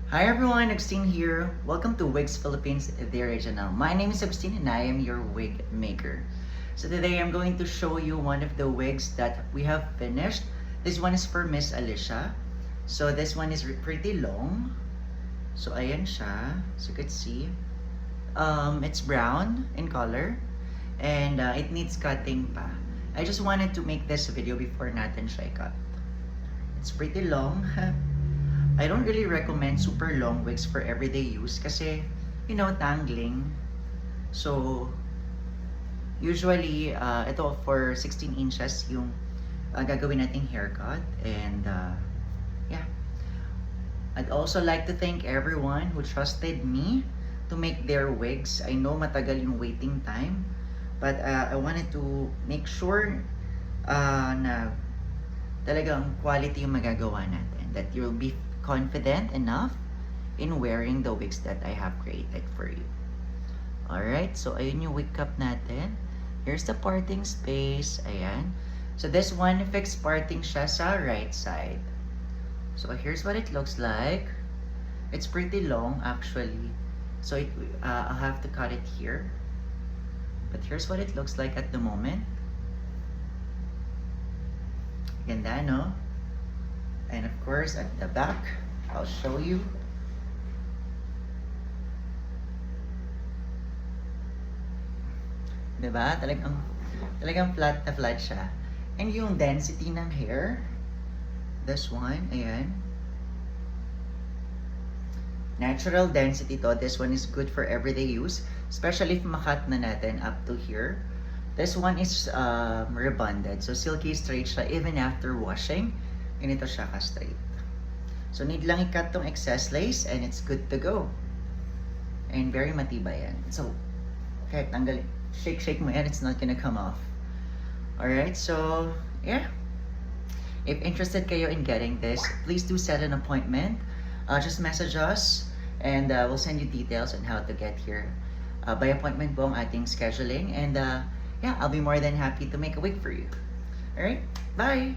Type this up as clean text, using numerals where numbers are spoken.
Hi everyone, Agustin here. Welcome to Wigs Philippines, the original. My name is Agustin and I am your wig maker. So today I'm going to show you one of the wigs that we have finished. This one is for Miss Alicia. So this one is pretty long. So ayan siya. So you could see. It's brown in color and it needs cutting pa. I just wanted to make this video before natin siya i-cut. It's pretty long. I don't really recommend super long wigs for everyday use kasi, tangling. So, usually, ito for 16 inches yung gagawin nating haircut. And, yeah. I'd also like to thank everyone who trusted me to make their wigs. I know matagal yung waiting time, but I wanted to make sure na talagang quality yung magagawa natin. That you'll be confident enough in wearing the wigs that I have created for you. Alright, so ayun yung wig cap natin. Here's the parting space. Ayan. So this one, fixed parting siya sa right side. So here's what it looks like. It's pretty long actually. So I'll have to cut it here. But here's what it looks like at the moment. Ganda, no? And of course, at the back, I'll show you. Diba? Talagang flat na flat siya. And yung density ng hair, this one, ayan. Natural density to. This one is good for everyday use. Especially if makat na natin up to here. This one is rebonded. So silky straight siya even after washing. Ganito siya ka-straight. So, need lang i-cut tong excess lace and it's good to go. And very matibay yan. So, kahit tanggalin, shake mo yan, it's not gonna come off. Alright, so, yeah. If interested kayo in getting this, please do set an appointment. Just message us and we'll send you details on how to get here. By appointment po ang ating scheduling and yeah, I'll be more than happy to make a wig for you. Alright, bye!